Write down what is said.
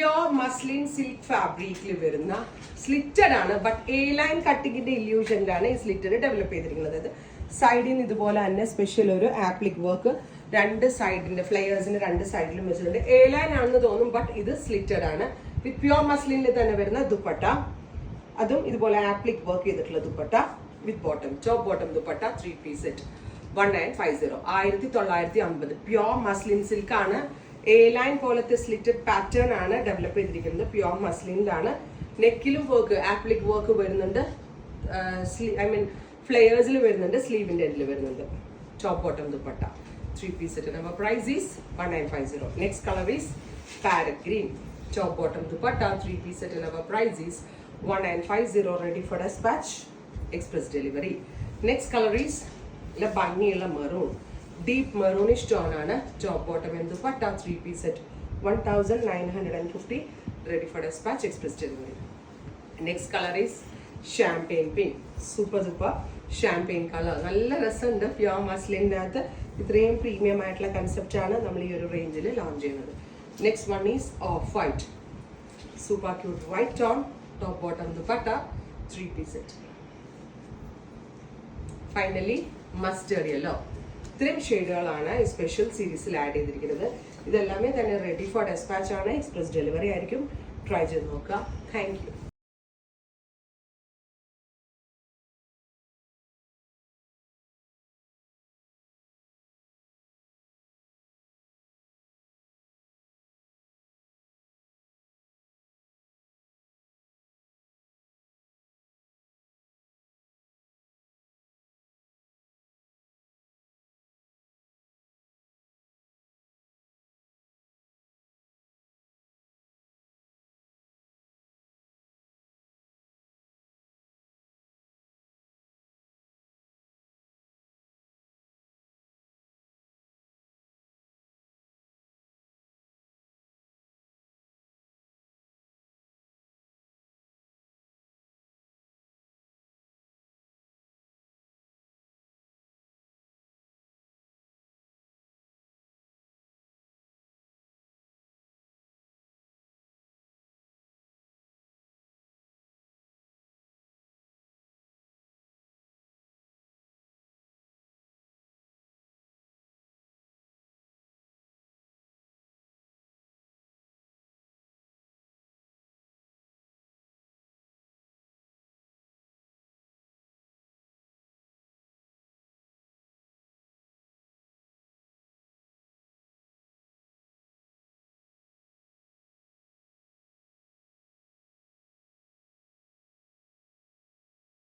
Pure muslin silk ഫാബ്രിക്കിൽ വരുന്ന slitted ആണ്. ബട്ട് എ ലൈൻ കട്ടിങ്ങിന്റെ ഇല്യൂഷനിലാണ് ഈ സ്ലിറ്റഡ് ഡെവലപ്പ് ചെയ്തിരിക്കുന്നത്. സൈഡിൽ നിന്ന് ഇതുപോലെ തന്നെ സ്പെഷ്യൽ ഒരു ആപ്ലിക് വർക്ക് രണ്ട് സൈഡിന്റെ ഫ്ലെയേഴ്സിന്റെ രണ്ട് സൈഡിലും വെച്ചിട്ടുണ്ട്. എ ലൈൻ ആണെന്ന് തോന്നും, ബട്ട് ഇത് സ്ലിറ്റഡ് ആണ്. വിത്ത് പ്യോർ മസ്ലിനിൽ തന്നെ വരുന്ന ദുപ്പട്ട, അതും ഇതുപോലെ ആപ്ലിക് വർക്ക് ചെയ്തിട്ടുള്ള ദുപ്പട്ട വിത്ത് bottom, top bottom dupatta 3 piece set 1950. 1950 pure muslin silk ആണ്. എ ലൈൻ പോലത്തെ സ്ലിറ്റഡ് പാറ്റേൺ ആണ് ഡെവലപ്പ് ചെയ്തിരിക്കുന്നത്. പ്യോർ മസ്ലിനിലാണ്. നെക്കിലും വർക്ക് ആപ്ലിക് വർക്ക് വരുന്നുണ്ട്. ഫ്ലെയേഴ്സിൽ വരുന്നുണ്ട്, സ്ലീവിന്റെ എൻഡിൽ വരുന്നുണ്ട്. Top bottom dupatta 3 piece set. Our price is 1950. Next color is parrot green. Top bottom dupatta 3 piece set. Our price is 1950. Ready for dispatch, express delivery. Next color is la bangiyulla maroon. Deep maroonish tone aanu. Top bottom and dupatta 3 piece set 1950. Ready for dispatch, express delivery. Next color is champagne pink. Super champagne color. നല്ല രസമുണ്ട്. Pure മസ്ലിനകത്ത് ഇത്രയും premium ആയിട്ടുള്ള concept ആണ് നമ്മൾ ഈ ഒരു റേഞ്ചിൽ launch ചെയ്യുന്നത്. Next one is of white. Super cute white tone. Top bottom dupatta 3 piece set. Finally mustard yellow. ഇത്രയും ഷെയ്ഡുകളാണ് ഈ സ്പെഷ്യൽ സീരീസിൽ ആഡ് ചെയ്തിരിക്കുന്നത്. ഇതെല്ലാമേ തന്നെ റെഡി ഫോർ ഡെസ്പാച്ച് ആണ്. എക്സ്പ്രസ് ഡെലിവറി ആയിരിക്കും. ട്രൈ ചെയ്ത് നോക്കുക. Thank you.